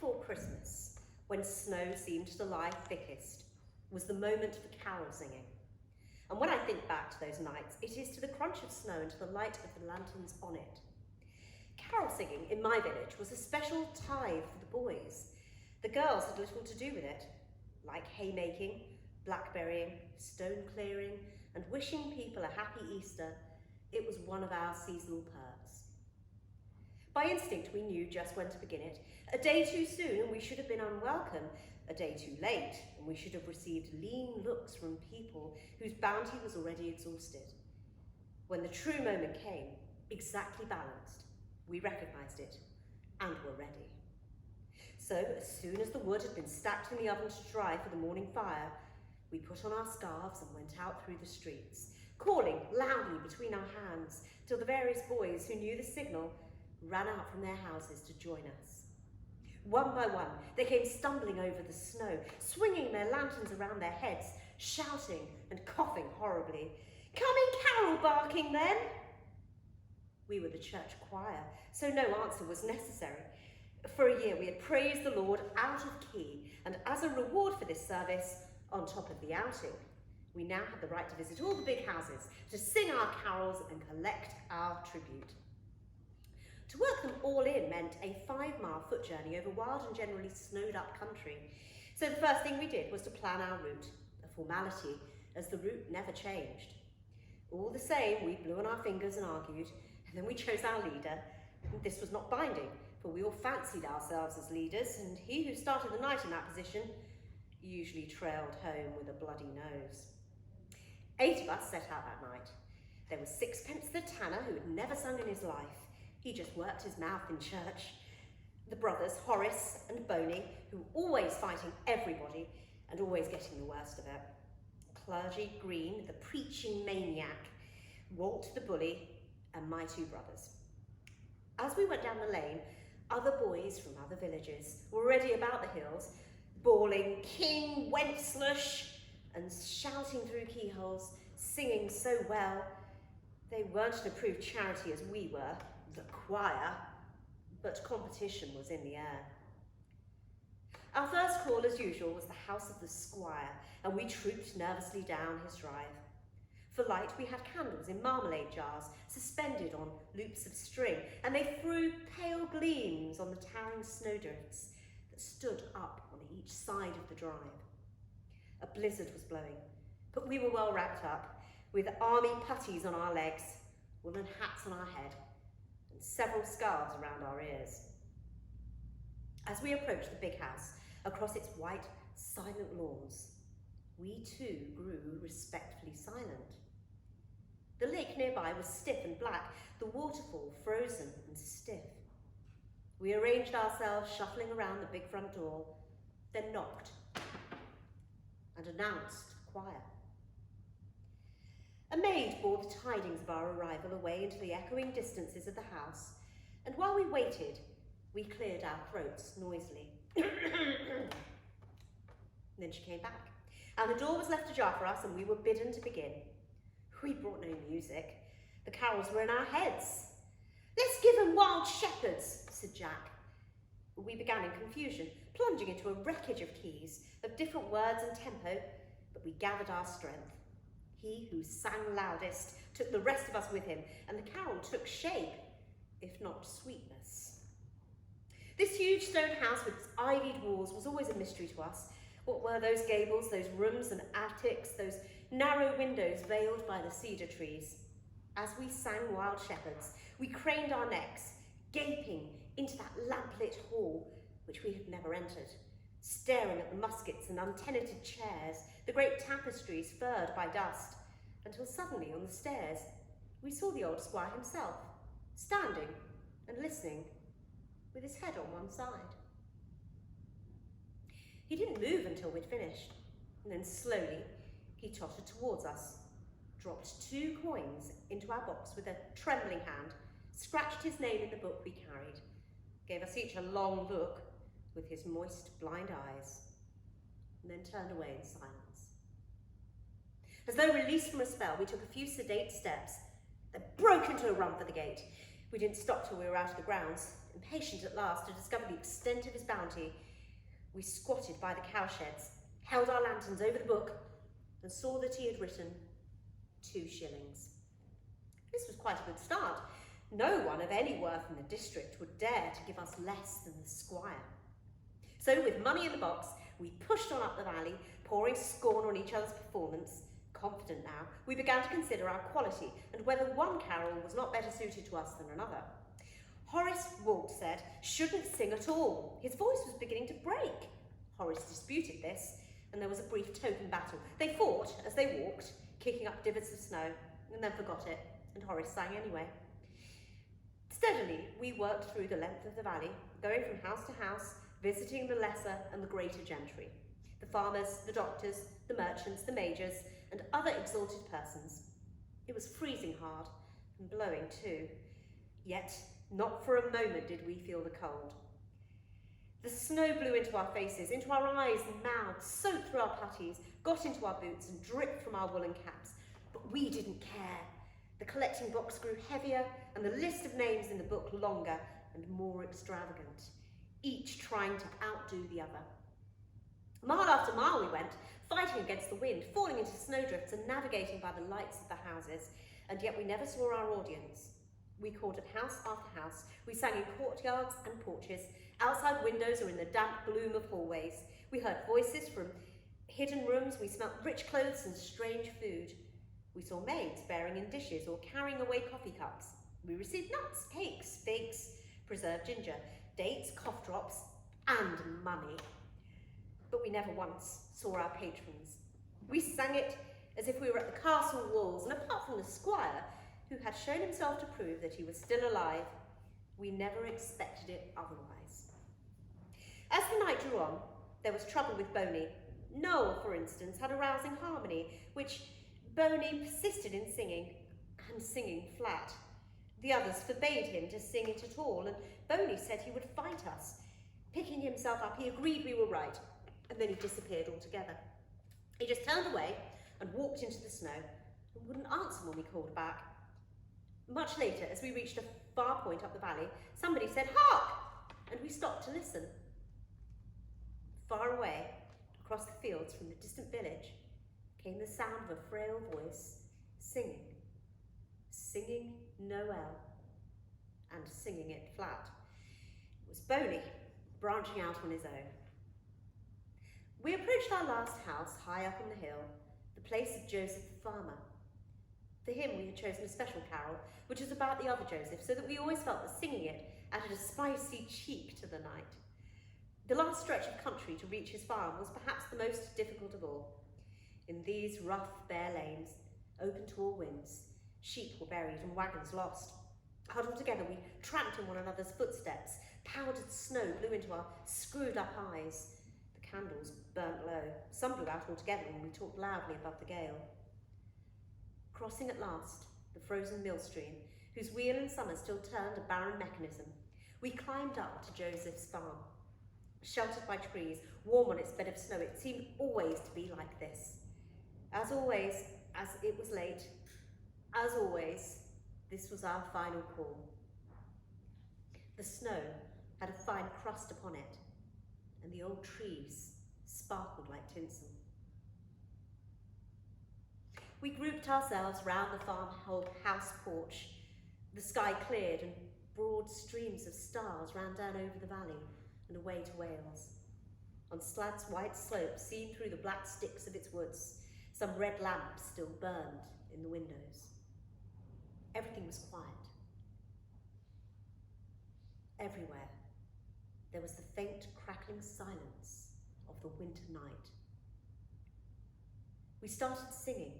before Christmas, when snow seemed to lie thickest, was the moment for carol singing. And when I think back to those nights, it is to the crunch of snow and to the light of the lanterns on it. Carol singing in my village was a special tithe for the boys. The girls had little to do with it, like haymaking, blackberrying, stone clearing, and wishing people a happy Easter. It was one of our seasonal perks. By instinct, we knew just when to begin it. A day too soon and we should have been unwelcome. A day too late and we should have received lean looks from people whose bounty was already exhausted. When the true moment came, exactly balanced, we recognised it and were ready. So as soon as the wood had been stacked in the oven to dry for the morning fire, we put on our scarves and went out through the streets, calling loudly between our hands till the various boys who knew the signal ran out from their houses to join us. One by one, they came stumbling over the snow, swinging their lanterns around their heads, shouting and coughing horribly. "Coming carol barking then?" We were the church choir, so no answer was necessary. For a year we had praised the Lord out of key, and as a reward for this service, on top of the outing, we now had the right to visit all the big houses, to sing our carols and collect our tribute. To work them all in meant a 5-mile foot journey over wild and generally snowed up country. So the first thing we did was to plan our route, a formality, as the route never changed. All the same, we blew on our fingers and argued, and then we chose our leader. This was not binding, for we all fancied ourselves as leaders, and he who started the night in that position usually trailed home with a bloody nose. 8 of us set out that night. There was Sixpence the tanner, who had never sung in his life. He just worked his mouth in church. The brothers Horace and Boney, who were always fighting everybody and always getting the worst of it. Clergy Green, the preaching maniac, Walt the bully, and my 2 brothers. As we went down the lane, other boys from other villages were already about the hills, bawling "King Wenceslas" and shouting through keyholes, singing so well. They weren't an approved charity as we were, the choir, but competition was in the air. Our first call, as usual, was the house of the squire, and we trooped nervously down his drive. For light, we had candles in marmalade jars, suspended on loops of string, and they threw pale gleams on the towering snowdrifts that stood up on each side of the drive. A blizzard was blowing, but we were well wrapped up, with army puttees on our legs, woolen hats on our head, and several scarves around our ears. As we approached the big house, across its white, silent lawns, we too grew respectfully silent. The lake nearby was stiff and black, the waterfall frozen and stiff. We arranged ourselves, shuffling around the big front door, then knocked and announced choir. A maid bore the tidings of our arrival away into the echoing distances of the house, and while we waited, we cleared our throats noisily. Then she came back, and the door was left ajar for us, and we were bidden to begin. We brought no music. The carols were in our heads. "Let's give 'em Wild Shepherds," said Jack. We began in confusion, plunging into a wreckage of keys, of different words and tempo, but we gathered our strength. He who sang loudest took the rest of us with him, and the carol took shape, if not sweetness. This huge stone house with its ivied walls was always a mystery to us. What were those gables, those rooms and attics, those narrow windows veiled by the cedar trees? As we sang Wild Shepherds, we craned our necks, gaping into that lamplit hall which we had never entered, staring at the muskets and untenanted chairs, the great tapestries furred by dust, until suddenly on the stairs we saw the old squire himself, standing and listening, with his head on one side. He didn't move until we'd finished, and then slowly he tottered towards us, dropped 2 coins into our box with a trembling hand, scratched his name in the book we carried, gave us each a long look with his moist, blind eyes, and then turned away in silence. As though released from a spell, we took a few sedate steps, then broke into a run for the gate. We didn't stop till we were out of the grounds. impatient at last to discover the extent of his bounty, we squatted by the cowsheds, held our lanterns over the book, and saw that he had written 2 shillings. This was quite a good start. No one of any worth in the district would dare to give us less than the squire. So with money in the box, we pushed on up the valley, pouring scorn on each other's performance. Confident now, we began to consider our quality and whether one carol was not better suited to us than another. Horace Walt said shouldn't sing at all. His voice was beginning to break. Horace disputed this, and there was a brief token battle. They fought as they walked, kicking up divots of snow, and then forgot it, and Horace sang anyway. Steadily, we worked through the length of the valley, going from house to house, visiting the lesser and the greater gentry, the farmers, the doctors, the merchants, the majors, and other exalted persons. It was freezing hard, and blowing too. Yet, not for a moment did we feel the cold. The snow blew into our faces, into our eyes and mouths, soaked through our puttees, got into our boots and dripped from our woolen caps. But we didn't care. The collecting box grew heavier and the list of names in the book longer and more extravagant, each trying to outdo the other. Mile after mile we went, fighting against the wind, falling into snowdrifts and navigating by the lights of the houses, and yet we never saw our audience. We called at house after house. We sang in courtyards and porches, outside windows or in the damp gloom of hallways. We heard voices from hidden rooms. We smelt rich clothes and strange food. We saw maids bearing in dishes or carrying away coffee cups. We received nuts, cakes, figs, preserved ginger, dates, cough drops, and money. But we never once saw our patrons. We sang it as if we were at the castle walls, and apart from the squire, who had shown himself to prove that he was still alive, we never expected it otherwise. As the night drew on, there was trouble with Boney. Noel, for instance, had a rousing harmony, which Boney persisted in singing, and singing flat. The others forbade him to sing it at all, and Boney said he would fight us. Picking himself up, he agreed we were right, and then he disappeared altogether. He just turned away and walked into the snow, and wouldn't answer when we called back. Much later, as we reached a far point up the valley, somebody said, "Hark!" and we stopped to listen. Far away, across the fields from the distant village, came the sound of a frail voice singing Noel, and singing it flat. It was Boney, branching out on his own. We approached our last house high up on the hill, the place of Joseph the farmer. For him we had chosen a special carol, which was about the other Joseph, so that we always felt that singing it added a spicy cheek to the night. The last stretch of country to reach his farm was perhaps the most difficult of all. In these rough, bare lanes, open to all winds, sheep were buried and wagons lost. Huddled together, we tramped in one another's footsteps. Powdered snow blew into our screwed-up eyes. The candles burnt low. Some blew out altogether when we talked loudly above the gale. Crossing at last the frozen mill stream, whose wheel in summer still turned a barren mechanism, we climbed up to Joseph's farm. Sheltered by trees, warm on its bed of snow, it seemed always to be like this. As always, as it was late, as always, this was our final call. The snow had a fine crust upon it, and the old trees sparkled like tinsel. We grouped ourselves round the farmhouse porch. The sky cleared and broad streams of stars ran down over the valley and away to Wales. On Slad's white slope, seen through the black sticks of its woods, some red lamps still burned in the windows. Everything was quiet. Everywhere, there was the faint crackling silence of the winter night. We started singing,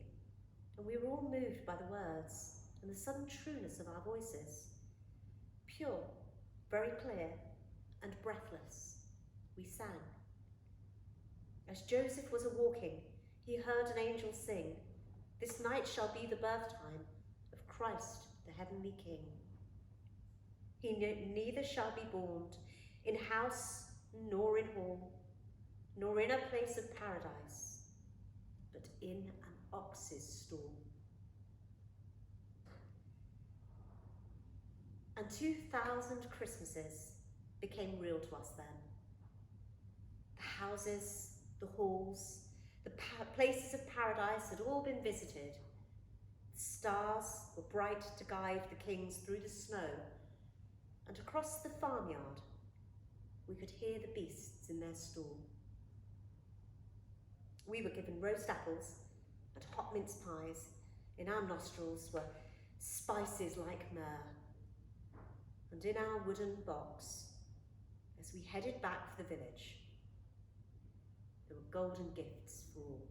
and we were all moved by the words and the sudden trueness of our voices. Pure, very clear, and breathless, we sang. As Joseph was a-walking, he heard an angel sing, "This night shall be the birth time of Christ, the heavenly King. He neither shall be born in house nor in hall, nor in a place of paradise, but in an ox's stall." And 2,000 Christmases became real to us then. The houses, the halls, the places of paradise had all been visited. The stars were bright to guide the kings through the snow, and across the farmyard we could hear the beasts in their stall. We were given roast apples and hot mince pies. In our nostrils were spices like myrrh. And in our wooden box, as we headed back for the village, there were golden gifts for all.